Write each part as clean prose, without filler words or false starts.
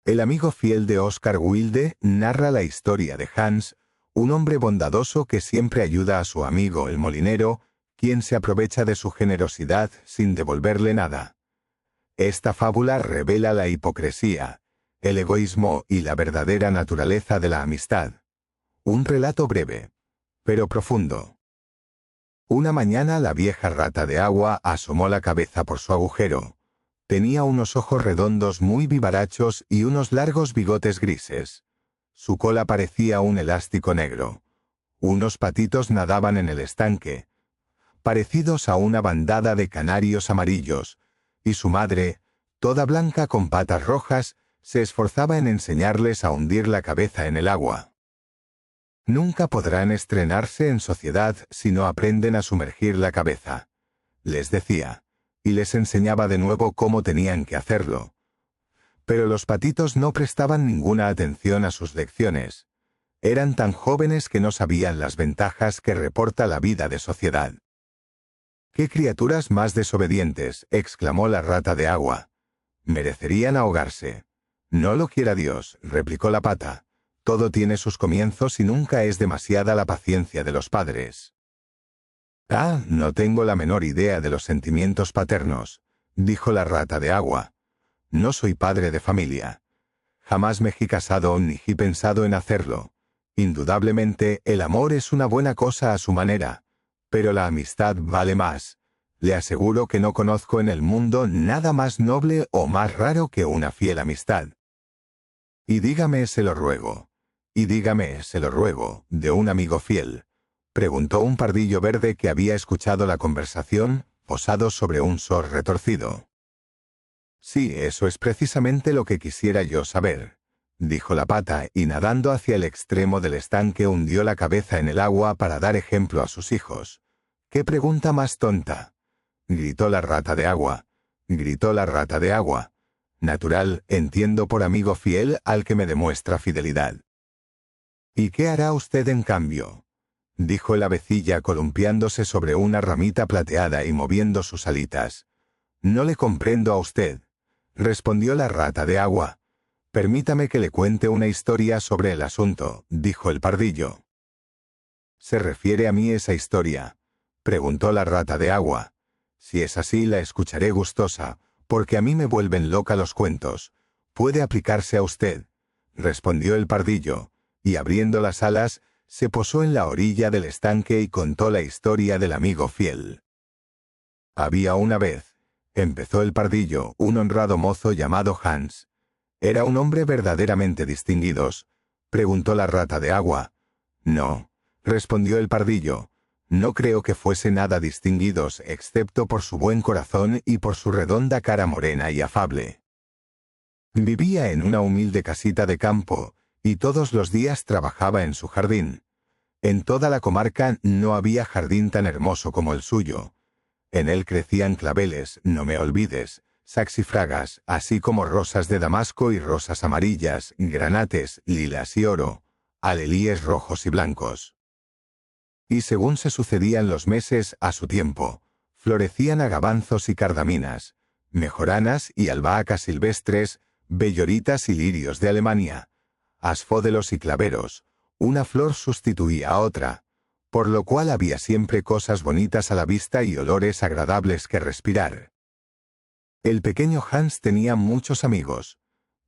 El amigo fiel de Oscar Wilde narra la historia de Hans, un hombre bondadoso que siempre ayuda a su amigo el molinero, quien se aprovecha de su generosidad sin devolverle nada. Esta fábula revela la hipocresía, el egoísmo y la verdadera naturaleza de la amistad. Un relato breve, pero profundo. Una mañana la vieja rata de agua asomó la cabeza por su agujero. Tenía unos ojos redondos muy vivarachos y unos largos bigotes grises. Su cola parecía un elástico negro. Unos patitos nadaban en el estanque, parecidos a una bandada de canarios amarillos, y su madre, toda blanca con patas rojas, se esforzaba en enseñarles a hundir la cabeza en el agua. Nunca podrán estrenarse en sociedad si no aprenden a sumergir la cabeza, les decía, y les enseñaba de nuevo cómo tenían que hacerlo. Pero los patitos no prestaban ninguna atención a sus lecciones. Eran tan jóvenes que no sabían las ventajas que reporta la vida de sociedad. «¡Qué criaturas más desobedientes!», exclamó la rata de agua. «Merecerían ahogarse». «No lo quiera Dios», replicó la pata. «Todo tiene sus comienzos y nunca es demasiada la paciencia de los padres». «Ah, no tengo la menor idea de los sentimientos paternos», dijo la rata de agua. «No soy padre de familia. Jamás me he casado ni he pensado en hacerlo. Indudablemente, el amor es una buena cosa a su manera, pero la amistad vale más. Le aseguro que no conozco en el mundo nada más noble o más raro que una fiel amistad». «Y dígame, se lo ruego. Y dígame, se lo ruego, de un amigo fiel», preguntó un pardillo verde que había escuchado la conversación, posado sobre un sor retorcido. «Sí, eso es precisamente lo que quisiera yo saber», dijo la pata, y nadando hacia el extremo del estanque hundió la cabeza en el agua para dar ejemplo a sus hijos. «¡Qué pregunta más tonta!», gritó la rata de agua. Gritó la rata de agua. «Natural, entiendo por amigo fiel al que me demuestra fidelidad». «¿Y qué hará usted en cambio?», dijo el avecilla columpiándose sobre una ramita plateada y moviendo sus alitas. «No le comprendo a usted», respondió la rata de agua. «Permítame que le cuente una historia sobre el asunto», dijo el pardillo. «¿Se refiere a mí esa historia?», preguntó la rata de agua. «Si es así, la escucharé gustosa, porque a mí me vuelven loca los cuentos. Puede aplicarse a usted», respondió el pardillo, y abriendo las alas, se posó en la orilla del estanque y contó la historia del amigo fiel. «Había una vez», empezó el pardillo, «un honrado mozo llamado Hans. ¿Era un hombre verdaderamente distinguido?», preguntó la rata de agua. «No», respondió el pardillo, «no creo que fuese nada distinguido, excepto por su buen corazón y por su redonda cara morena y afable. Vivía en una humilde casita de campo, y todos los días trabajaba en su jardín. En toda la comarca no había jardín tan hermoso como el suyo. En él crecían claveles, no me olvides, saxifragas, así como rosas de damasco y rosas amarillas, granates, lilas y oro, alelíes rojos y blancos. Y según se sucedían los meses a su tiempo, florecían agavanzos y cardaminas, mejoranas y albahacas silvestres, belloritas y lirios de Alemania, asfódelos y claveros. Una flor sustituía a otra, por lo cual había siempre cosas bonitas a la vista y olores agradables que respirar. El pequeño Hans tenía muchos amigos,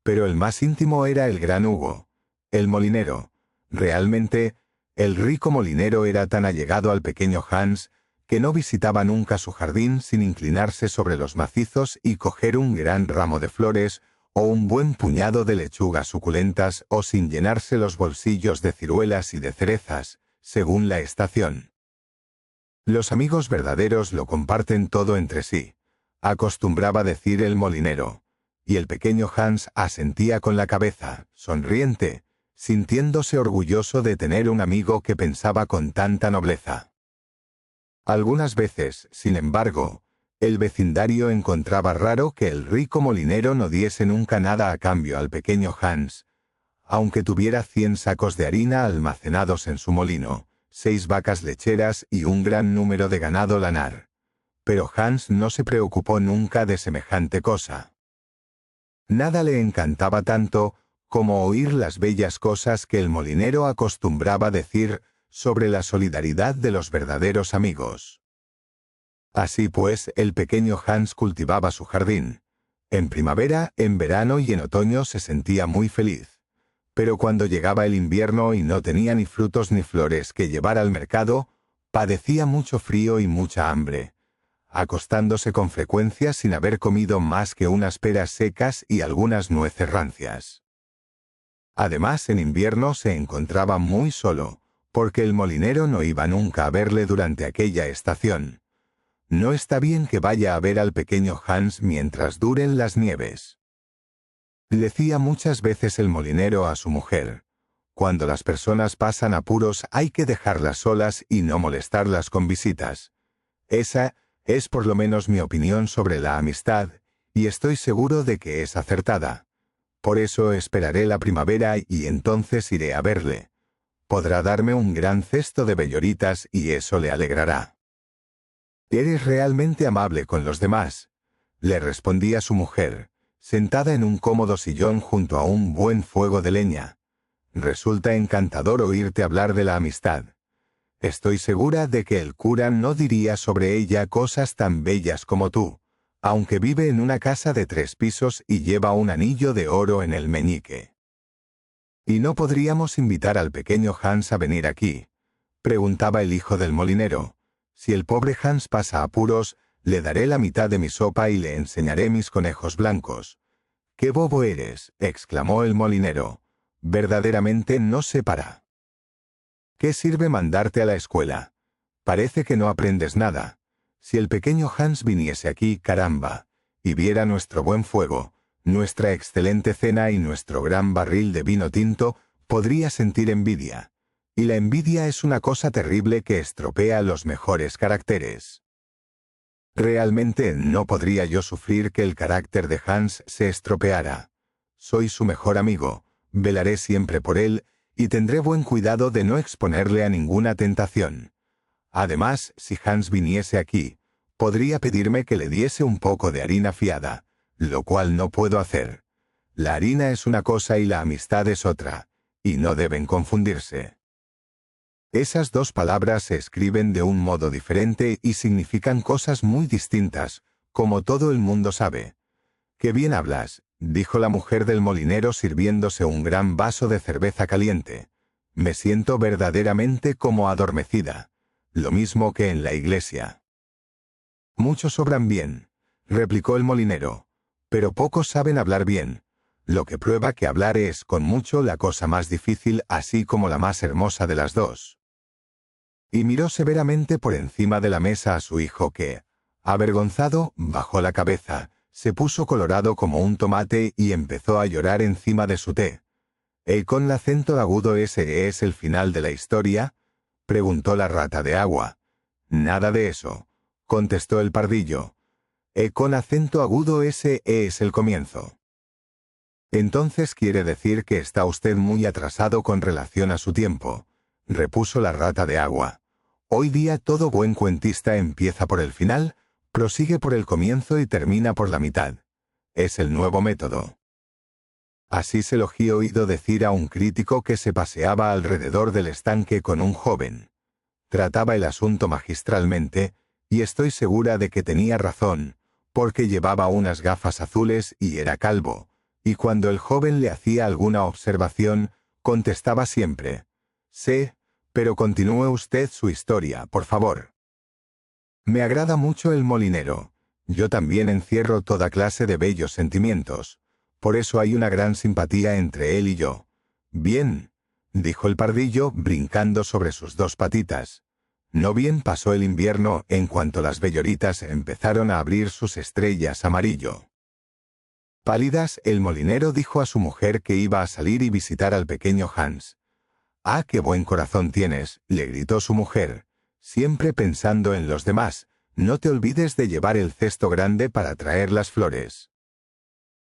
pero el más íntimo era el gran Hugo, el molinero. Realmente, el rico molinero era tan allegado al pequeño Hans que no visitaba nunca su jardín sin inclinarse sobre los macizos y coger un gran ramo de flores o un buen puñado de lechugas suculentas, o sin llenarse los bolsillos de ciruelas y de cerezas, según la estación. Los amigos verdaderos lo comparten todo entre sí, acostumbraba decir el molinero, y el pequeño Hans asentía con la cabeza, sonriente, sintiéndose orgulloso de tener un amigo que pensaba con tanta nobleza. Algunas veces, sin embargo, el vecindario encontraba raro que el rico molinero no diese nunca nada a cambio al pequeño Hans, aunque tuviera 100 sacos de harina almacenados en su molino, 6 vacas lecheras y un gran número de ganado lanar. Pero Hans no se preocupó nunca de semejante cosa. Nada le encantaba tanto como oír las bellas cosas que el molinero acostumbraba decir sobre la solidaridad de los verdaderos amigos. Así pues, el pequeño Hans cultivaba su jardín. En primavera, en verano y en otoño se sentía muy feliz. Pero cuando llegaba el invierno y no tenía ni frutos ni flores que llevar al mercado, padecía mucho frío y mucha hambre, acostándose con frecuencia sin haber comido más que unas peras secas y algunas nueces rancias. Además, en invierno se encontraba muy solo, porque el molinero no iba nunca a verle durante aquella estación. No está bien que vaya a ver al pequeño Hans mientras duren las nieves. Decía muchas veces el molinero a su mujer: cuando las personas pasan apuros hay que dejarlas solas y no molestarlas con visitas. Esa es por lo menos mi opinión sobre la amistad, y estoy seguro de que es acertada. Por eso esperaré la primavera y entonces iré a verle. Podrá darme un gran cesto de belloritas y eso le alegrará. «Eres realmente amable con los demás», le respondía su mujer, sentada en un cómodo sillón junto a un buen fuego de leña. «Resulta encantador oírte hablar de la amistad. Estoy segura de que el cura no diría sobre ella cosas tan bellas como tú, aunque vive en una casa de 3 pisos y lleva un anillo de oro en el meñique». «¿Y no podríamos invitar al pequeño Hans a venir aquí?», preguntaba el hijo del molinero. «Si el pobre Hans pasa apuros, le daré la mitad de mi sopa y le enseñaré mis conejos blancos». «¡Qué bobo eres!», exclamó el molinero. «Verdaderamente no se para. ¿Qué sirve mandarte a la escuela? Parece que no aprendes nada. Si el pequeño Hans viniese aquí, caramba, y viera nuestro buen fuego, nuestra excelente cena y nuestro gran barril de vino tinto, podría sentir envidia. Y la envidia es una cosa terrible que estropea los mejores caracteres. Realmente no podría yo sufrir que el carácter de Hans se estropeara. Soy su mejor amigo, velaré siempre por él, y tendré buen cuidado de no exponerle a ninguna tentación. Además, si Hans viniese aquí, podría pedirme que le diese un poco de harina fiada, lo cual no puedo hacer. La harina es una cosa y la amistad es otra, y no deben confundirse. Esas dos palabras se escriben de un modo diferente y significan cosas muy distintas, como todo el mundo sabe. «Qué bien hablas», dijo la mujer del molinero sirviéndose un gran vaso de cerveza caliente. «Me siento verdaderamente como adormecida, lo mismo que en la iglesia». «Muchos obran bien», replicó el molinero, «pero pocos saben hablar bien, lo que prueba que hablar es con mucho la cosa más difícil así como la más hermosa de las dos». Y miró severamente por encima de la mesa a su hijo que, avergonzado, bajó la cabeza, se puso colorado como un tomate y empezó a llorar encima de su té. «¿Con el acento agudo ese es el final de la historia?», preguntó la rata de agua. «Nada de eso», contestó el pardillo. «Con acento agudo ese es el comienzo». «Entonces quiere decir que está usted muy atrasado con relación a su tiempo», repuso la rata de agua. «Hoy día todo buen cuentista empieza por el final, prosigue por el comienzo y termina por la mitad. Es el nuevo método». Así se lo he oído decir a un crítico que se paseaba alrededor del estanque con un joven. Trataba el asunto magistralmente, y estoy segura de que tenía razón, porque llevaba unas gafas azules y era calvo, y cuando el joven le hacía alguna observación, contestaba siempre: «Sé, pero continúe usted su historia, por favor». Me agrada mucho el molinero. Yo también encierro toda clase de bellos sentimientos. Por eso hay una gran simpatía entre él y yo. «Bien», dijo el pardillo, brincando sobre sus 2 patitas. No bien pasó el invierno en cuanto las belloritas empezaron a abrir sus estrellas amarillo. Pálidas, el molinero dijo a su mujer que iba a salir y visitar al pequeño Hans. «¡Ah, qué buen corazón tienes!», le gritó su mujer. «Siempre pensando en los demás, no te olvides de llevar el cesto grande para traer las flores».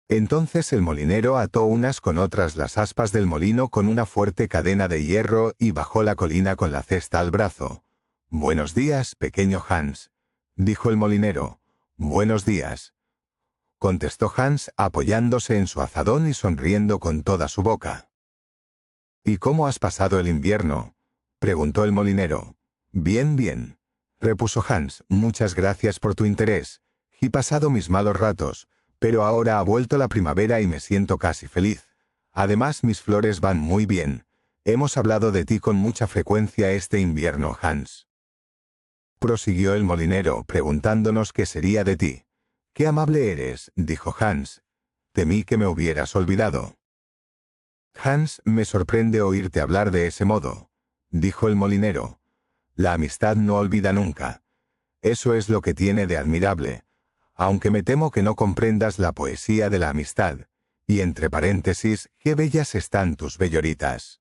Entonces el molinero ató unas con otras las aspas del molino con una fuerte cadena de hierro y bajó la colina con la cesta al brazo. «Buenos días, pequeño Hans», dijo el molinero. «Buenos días». contestó Hans apoyándose en su azadón y sonriendo con toda su boca. ¿Y cómo has pasado el invierno?, preguntó el molinero. Bien, bien, repuso Hans, muchas gracias por tu interés. He pasado mis malos ratos, pero ahora ha vuelto la primavera y me siento casi feliz. Además, mis flores van muy bien. Hemos hablado de ti con mucha frecuencia este invierno, Hans. Prosiguió el molinero, preguntándonos qué sería de ti. Qué amable eres, dijo Hans. Temí que me hubieras olvidado. Hans, me sorprende oírte hablar de ese modo, dijo el molinero. La amistad no olvida nunca. Eso es lo que tiene de admirable, aunque me temo que no comprendas la poesía de la amistad, y entre paréntesis, qué bellas están tus belloritas.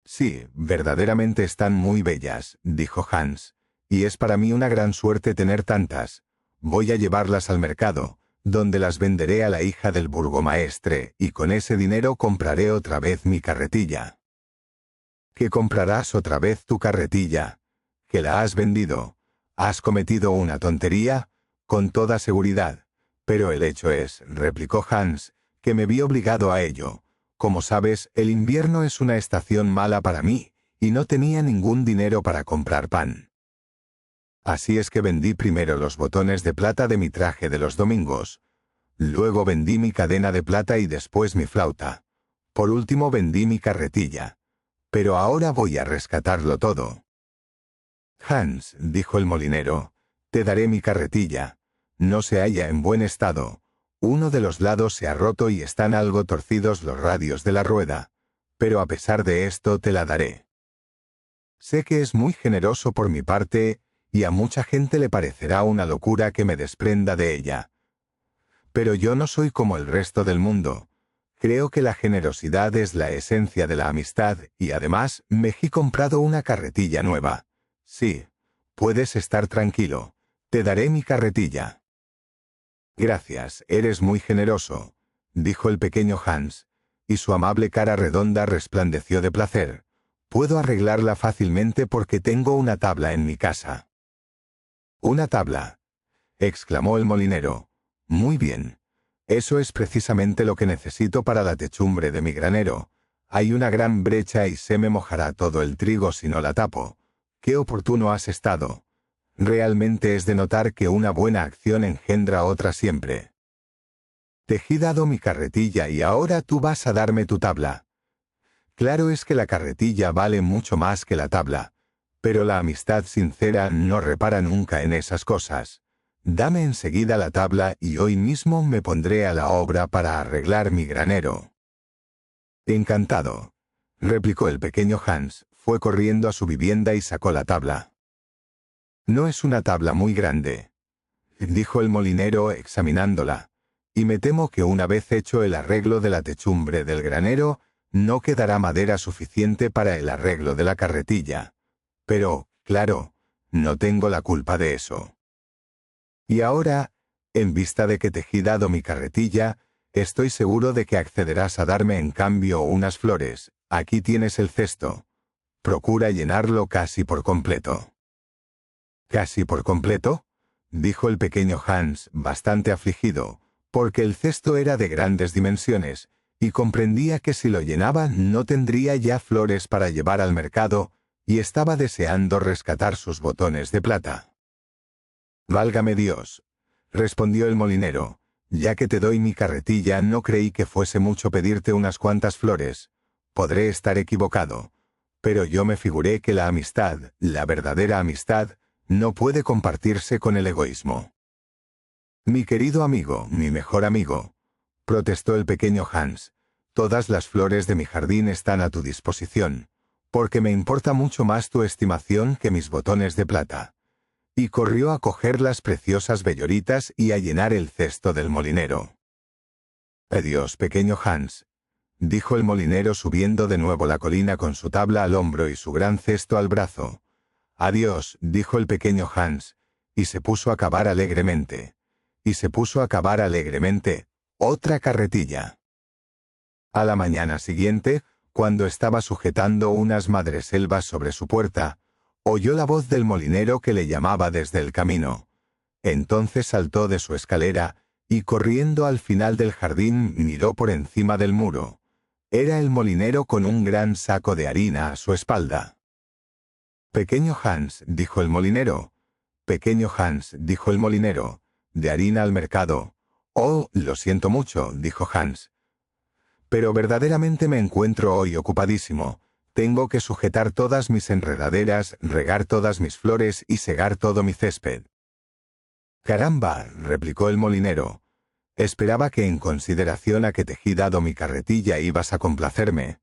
Sí, verdaderamente están muy bellas, dijo Hans, y es para mí una gran suerte tener tantas. Voy a llevarlas al mercado, donde las venderé a la hija del burgomaestre, y con ese dinero compraré otra vez mi carretilla. ¿Que comprarás otra vez tu carretilla? ¿Que la has vendido? ¿Has cometido una tontería? Con toda seguridad. Pero el hecho es, replicó Hans, que me vi obligado a ello. Como sabes, el invierno es una estación mala para mí, y no tenía ningún dinero para comprar pan. Así es que vendí primero los botones de plata de mi traje de los domingos. Luego vendí mi cadena de plata y después mi flauta. Por último vendí mi carretilla. Pero ahora voy a rescatarlo todo. Hans, dijo el molinero, te daré mi carretilla. No se halla en buen estado. Uno de los lados se ha roto y están algo torcidos los radios de la rueda. Pero a pesar de esto te la daré. Sé que es muy generoso por mi parte, y a mucha gente le parecerá una locura que me desprenda de ella. Pero yo no soy como el resto del mundo. Creo que la generosidad es la esencia de la amistad, y además me he comprado una carretilla nueva. Sí, puedes estar tranquilo. Te daré mi carretilla. Gracias, eres muy generoso, dijo el pequeño Hans, y su amable cara redonda resplandeció de placer. Puedo arreglarla fácilmente porque tengo una tabla en mi casa. ¿Una tabla?, exclamó el molinero. Muy bien. Eso es precisamente lo que necesito para la techumbre de mi granero. Hay una gran brecha y se me mojará todo el trigo si no la tapo. ¡Qué oportuno has estado! Realmente es de notar que una buena acción engendra otra siempre. Te he dado mi carretilla y ahora tú vas a darme tu tabla. Claro es que la carretilla vale mucho más que la tabla, pero la amistad sincera no repara nunca en esas cosas. Dame enseguida la tabla y hoy mismo me pondré a la obra para arreglar mi granero. Encantado, replicó el pequeño Hans, fue corriendo a su vivienda y sacó la tabla. No es una tabla muy grande, dijo el molinero examinándola, y me temo que una vez hecho el arreglo de la techumbre del granero, no quedará madera suficiente para el arreglo de la carretilla. Pero, claro, no tengo la culpa de eso. Y ahora, en vista de que te he dado mi carretilla, estoy seguro de que accederás a darme en cambio unas flores. Aquí tienes el cesto. Procura llenarlo casi por completo. ¿Casi por completo?, dijo el pequeño Hans, bastante afligido, porque el cesto era de grandes dimensiones, y comprendía que si lo llenaba no tendría ya flores para llevar al mercado, y estaba deseando rescatar sus botones de plata. «Válgame Dios», respondió el molinero, «ya que te doy mi carretilla no creí que fuese mucho pedirte unas cuantas flores. Podré estar equivocado, pero yo me figuré que la amistad, la verdadera amistad, no puede compartirse con el egoísmo». «Mi querido amigo, mi mejor amigo», protestó el pequeño Hans, «todas las flores de mi jardín están a tu disposición, porque me importa mucho más tu estimación que mis botones de plata». Y corrió a coger las preciosas belloritas y a llenar el cesto del molinero. «Adiós, pequeño Hans», dijo el molinero subiendo de nuevo la colina con su tabla al hombro y su gran cesto al brazo. «Adiós», dijo el pequeño Hans, y se puso a cavar alegremente. Y se puso a cavar alegremente otra carretilla. A la mañana siguiente, cuando estaba sujetando unas madreselvas sobre su puerta, oyó la voz del molinero que le llamaba desde el camino. Entonces saltó de su escalera y corriendo al final del jardín miró por encima del muro. Era el molinero con un gran saco de harina a su espalda. «Pequeño Hans», dijo el molinero. «Pequeño Hans», dijo el molinero, «de harina al mercado». «Oh, lo siento mucho», dijo Hans. «Pero verdaderamente me encuentro hoy ocupadísimo. Tengo que sujetar todas mis enredaderas, regar todas mis flores y segar todo mi césped». «Caramba», replicó el molinero. «Esperaba que en consideración a que te he dado mi carretilla ibas a complacerme».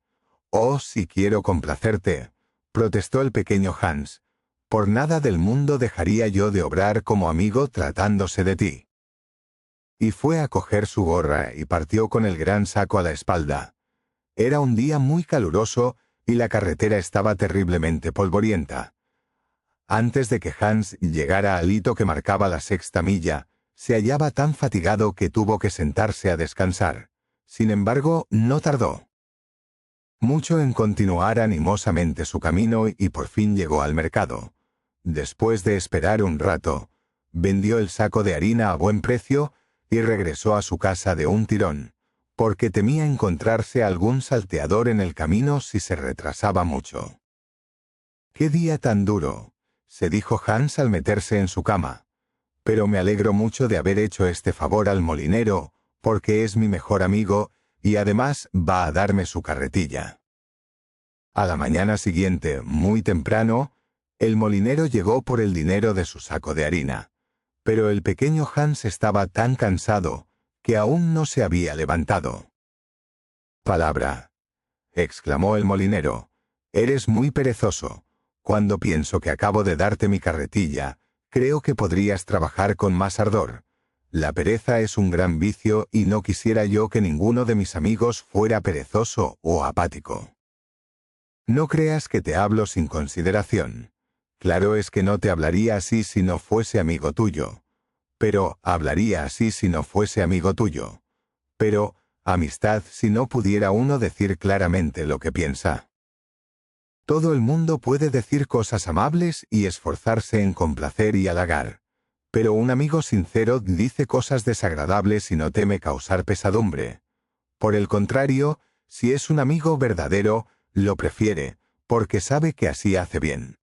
«Oh, si quiero complacerte», protestó el pequeño Hans. «Por nada del mundo dejaría yo de obrar como amigo tratándose de ti». Y fue a coger su gorra y partió con el gran saco a la espalda. Era un día muy caluroso y la carretera estaba terriblemente polvorienta. Antes de que Hans llegara al hito que marcaba la 6ª milla, se hallaba tan fatigado que tuvo que sentarse a descansar. Sin embargo, no tardó mucho en continuar animosamente su camino y por fin llegó al mercado. Después de esperar un rato, vendió el saco de harina a buen precio y regresó a su casa de un tirón, porque temía encontrarse algún salteador en el camino si se retrasaba mucho. «¡Qué día tan duro!», se dijo Hans al meterse en su cama. «Pero me alegro mucho de haber hecho este favor al molinero, porque es mi mejor amigo y además va a darme su carretilla». A la mañana siguiente, muy temprano, el molinero llegó por el dinero de su saco de harina. Pero el pequeño Hans estaba tan cansado que aún no se había levantado. «Palabra», exclamó el molinero, «eres muy perezoso. Cuando pienso que acabo de darte mi carretilla, creo que podrías trabajar con más ardor. La pereza es un gran vicio y no quisiera yo que ninguno de mis amigos fuera perezoso o apático. No creas que te hablo sin consideración. Claro es que no te hablaría así si no fuese amigo tuyo. Pero hablaría así si no fuese amigo tuyo. Pero amistad si no pudiera uno decir claramente lo que piensa. Todo el mundo puede decir cosas amables y esforzarse en complacer y halagar. Pero un amigo sincero dice cosas desagradables y no teme causar pesadumbre. Por el contrario, si es un amigo verdadero, lo prefiere, porque sabe que así hace bien.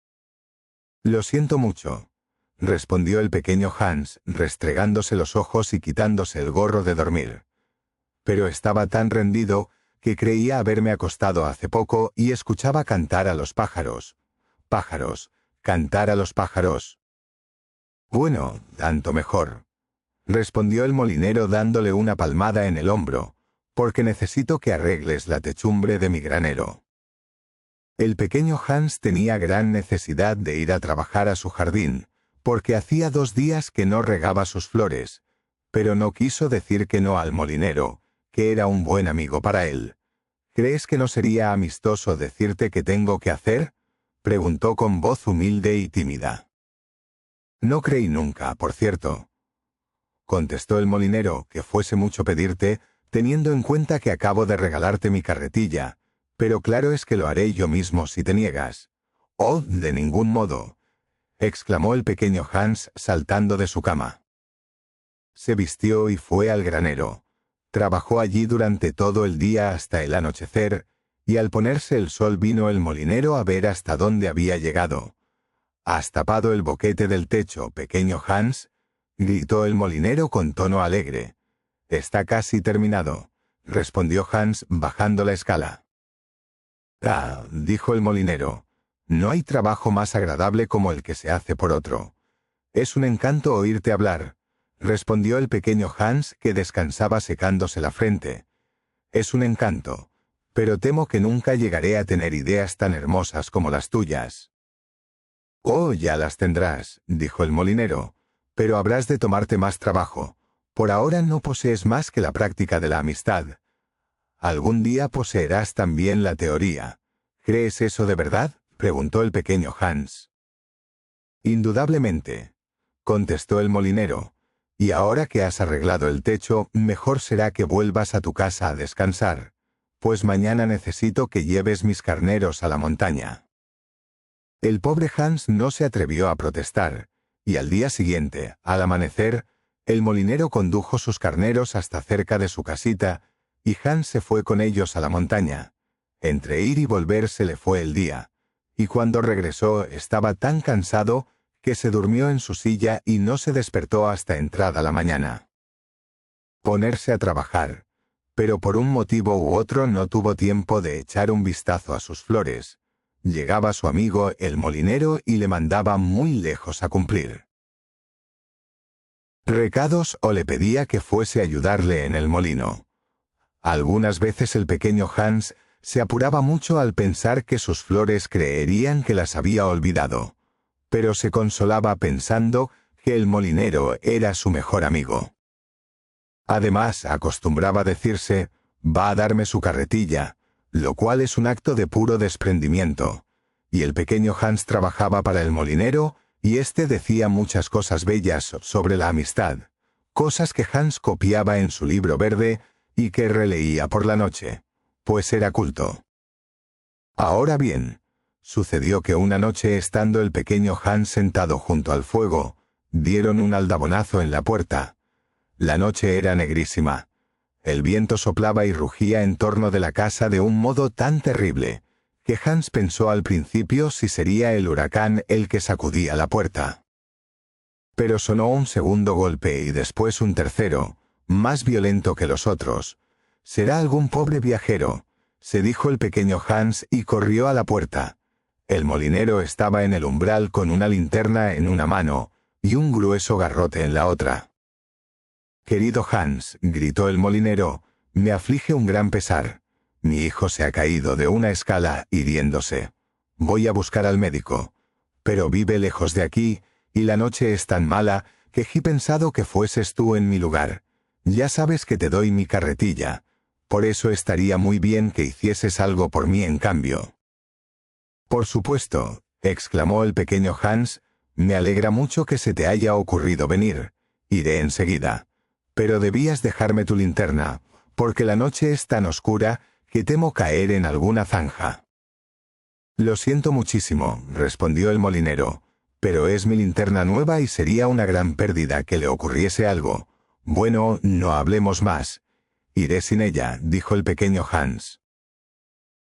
«Lo siento mucho», respondió el pequeño Hans, restregándose los ojos y quitándose el gorro de dormir. Pero estaba tan rendido que creía haberme acostado hace poco y escuchaba cantar a los pájaros. «Pájaros, cantar a los pájaros». «Bueno, tanto mejor», respondió el molinero dándole una palmada en el hombro, «porque necesito que arregles la techumbre de mi granero». El pequeño Hans tenía gran necesidad de ir a trabajar a su jardín, porque hacía 2 días que no regaba sus flores, pero no quiso decir que no al molinero, que era un buen amigo para él. «¿Crees que no sería amistoso decirte qué tengo que hacer?», preguntó con voz humilde y tímida. «No creí nunca, por cierto», contestó el molinero, «que fuese mucho pedirte, teniendo en cuenta que acabo de regalarte mi carretilla, pero claro es que lo haré yo mismo si te niegas». «Oh, de ningún modo», exclamó el pequeño Hans saltando de su cama. Se vistió y fue al granero. Trabajó allí durante todo el día hasta el anochecer, y al ponerse el sol vino el molinero a ver hasta dónde había llegado. «¿Has tapado el boquete del techo, pequeño Hans?», gritó el molinero con tono alegre. «Está casi terminado», respondió Hans bajando la escala. «Ah», dijo el molinero, «no hay trabajo más agradable como el que se hace por otro». «Es un encanto oírte hablar», respondió el pequeño Hans, que descansaba secándose la frente. «Es un encanto, pero temo que nunca llegaré a tener ideas tan hermosas como las tuyas». «Oh, ya las tendrás», dijo el molinero, «pero habrás de tomarte más trabajo. Por ahora no posees más que la práctica de la amistad. Algún día poseerás también la teoría. ¿Crees eso de verdad?», preguntó el pequeño Hans. «Indudablemente», contestó el molinero, «y ahora que has arreglado el techo, mejor será que vuelvas a tu casa a descansar, pues mañana necesito que lleves mis carneros a la montaña». El pobre Hans no se atrevió a protestar, y al día siguiente, al amanecer, El molinero condujo sus carneros hasta cerca de su casita, y Hans se fue con ellos a la montaña. Entre ir y volver se le fue el día, y cuando regresó estaba tan cansado que se durmió en su silla y no se despertó hasta entrada la mañana. Ponerse a trabajar, pero por un motivo u otro no tuvo tiempo de echar un vistazo a sus flores. Llegaba su amigo el molinero y le mandaba muy lejos a cumplir recados o le pedía que fuese a ayudarle en el molino. Algunas veces el pequeño Hans se apuraba mucho al pensar que sus flores creerían que las había olvidado, pero se consolaba pensando que el molinero era su mejor amigo. Además, acostumbraba decirse, va a darme su carretilla, lo cual es un acto de puro desprendimiento, y el pequeño Hans trabajaba para el molinero, y éste decía muchas cosas bellas sobre la amistad, cosas que Hans copiaba en su libro verde y que releía por la noche, pues era culto. Ahora bien, sucedió que una noche, estando el pequeño Hans sentado junto al fuego, dieron un aldabonazo en la puerta. La noche era negrísima. El viento soplaba y rugía en torno de la casa de un modo tan terrible, que Hans pensó al principio si sería el huracán el que sacudía la puerta. Pero sonó un segundo golpe y después un tercero, más violento que los otros. «Será algún pobre viajero», se dijo el pequeño Hans y corrió a la puerta. El molinero estaba en el umbral con una linterna en una mano y un grueso garrote en la otra. «Querido Hans», gritó el molinero, «me aflige un gran pesar. Mi hijo se ha caído de una escala, hiriéndose. Voy a buscar al médico. Pero vive lejos de aquí, y la noche es tan mala que he pensado que fueses tú en mi lugar. Ya sabes que te doy mi carretilla. Por eso estaría muy bien que hicieses algo por mí en cambio». «Por supuesto», exclamó el pequeño Hans, «me alegra mucho que se te haya ocurrido venir. Iré enseguida. Pero debías dejarme tu linterna, porque la noche es tan oscura que temo caer en alguna zanja». «Lo siento muchísimo», respondió el molinero, «pero es mi linterna nueva y sería una gran pérdida que le ocurriese algo. Bueno, no hablemos más. Iré sin ella», dijo el pequeño Hans.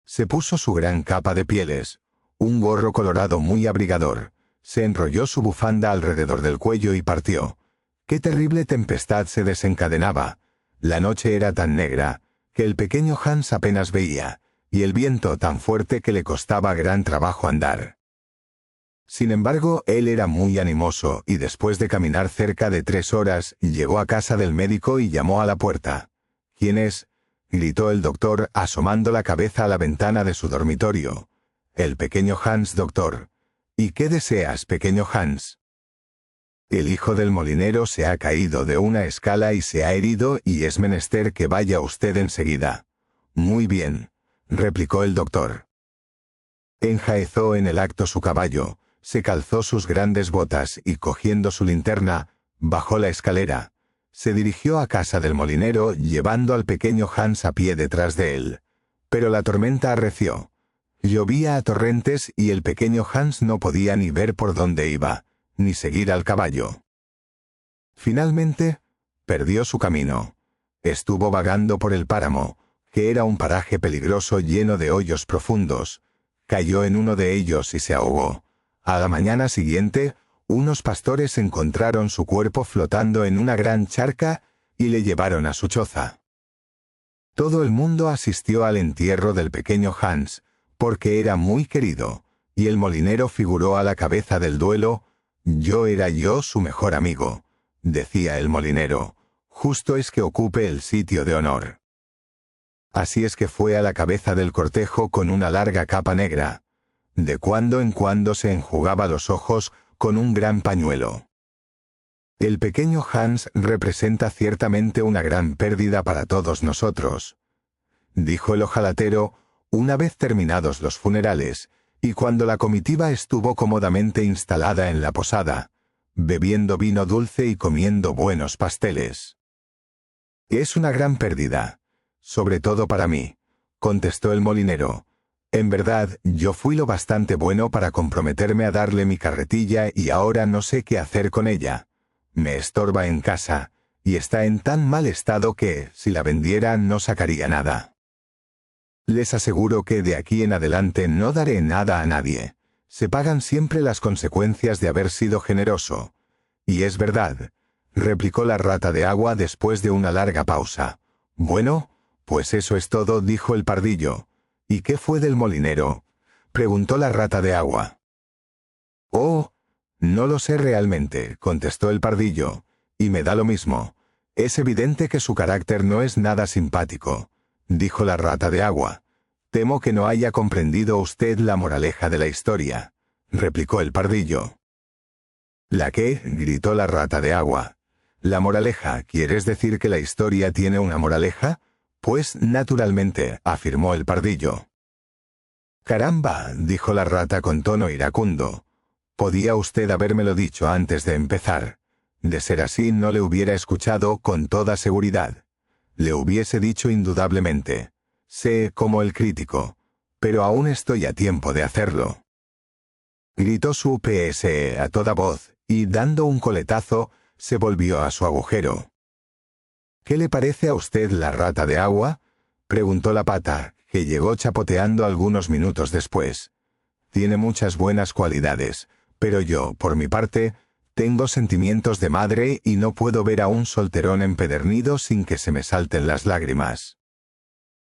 Se puso su gran capa de pieles, un gorro colorado muy abrigador, se enrolló su bufanda alrededor del cuello y partió. ¡Qué terrible tempestad se desencadenaba! La noche era tan negra que el pequeño Hans apenas veía, y el viento tan fuerte que le costaba gran trabajo andar. Sin embargo, él era muy animoso, y después de caminar cerca de 3 horas, llegó a casa del médico y llamó a la puerta. «¿Quién es?», gritó el doctor, asomando la cabeza a la ventana de su dormitorio. «El pequeño Hans, doctor». «¿Y qué deseas, pequeño Hans?». «El hijo del molinero se ha caído de una escala y se ha herido y es menester que vaya usted enseguida». «Muy bien», replicó el doctor. Enjaezó en el acto su caballo, se calzó sus grandes botas y cogiendo su linterna, bajó la escalera. Se dirigió a casa del molinero llevando al pequeño Hans a pie detrás de él. Pero la tormenta arreció. Llovía a torrentes y el pequeño Hans no podía ni ver por dónde iba, ni seguir al caballo. Finalmente, perdió su camino. Estuvo vagando por el páramo, que era un paraje peligroso lleno de hoyos profundos. Cayó en uno de ellos y se ahogó. A la mañana siguiente, unos pastores encontraron su cuerpo flotando en una gran charca y le llevaron a su choza. Todo el mundo asistió al entierro del pequeño Hans, porque era muy querido, y el molinero figuró a la cabeza del duelo. «Yo era su mejor amigo», decía el molinero, «justo es que ocupe el sitio de honor». Así es que fue a la cabeza del cortejo con una larga capa negra. De cuando en cuando se enjugaba los ojos con un gran pañuelo. El pequeño Hans representa ciertamente una gran pérdida para todos nosotros, dijo el hojalatero, una vez terminados los funerales, y cuando la comitiva estuvo cómodamente instalada en la posada, bebiendo vino dulce y comiendo buenos pasteles. «Es una gran pérdida, sobre todo para mí», contestó el molinero. «En verdad, yo fui lo bastante bueno para comprometerme a darle mi carretilla y ahora no sé qué hacer con ella. Me estorba en casa, y está en tan mal estado que, si la vendiera, no sacaría nada. Les aseguro que de aquí en adelante no daré nada a nadie. Se pagan siempre las consecuencias de haber sido generoso. Y es verdad, replicó la rata de agua después de una larga pausa. Bueno, pues eso es todo, dijo el pardillo. ¿Y qué fue del molinero?, preguntó la rata de agua. Oh, no lo sé realmente, contestó el pardillo, y me da lo mismo. Es evidente que su carácter no es nada simpático, dijo la rata de agua. Temo que no haya comprendido usted la moraleja de la historia, replicó el pardillo. ¿La qué?, gritó la rata de agua. La moraleja, ¿quieres decir que la historia tiene una moraleja? Pues, naturalmente, afirmó el pardillo. Caramba, dijo la rata con tono iracundo. Podía usted habérmelo dicho antes de empezar. De ser así no le hubiera escuchado con toda seguridad. Le hubiese dicho indudablemente. Sé como el crítico, pero aún estoy a tiempo de hacerlo. Gritó su PS a toda voz, y dando un coletazo, se volvió a su agujero. ¿Qué le parece a usted la rata de agua?, preguntó la pata, que llegó chapoteando algunos minutos después. Tiene muchas buenas cualidades, pero yo, por mi parte, tengo sentimientos de madre y no puedo ver a un solterón empedernido sin que se me salten las lágrimas.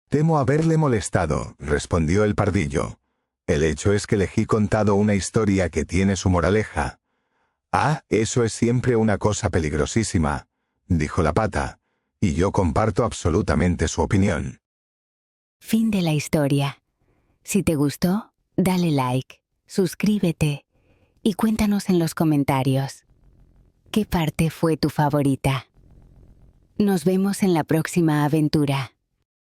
Temo haberle molestado, respondió el pardillo. El hecho es que le he contado una historia que tiene su moraleja. Ah, eso es siempre una cosa peligrosísima, dijo la pata, y yo comparto absolutamente su opinión. Fin de la historia. Si te gustó, dale like, suscríbete y cuéntanos en los comentarios. ¿Qué parte fue tu favorita? Nos vemos en la próxima aventura.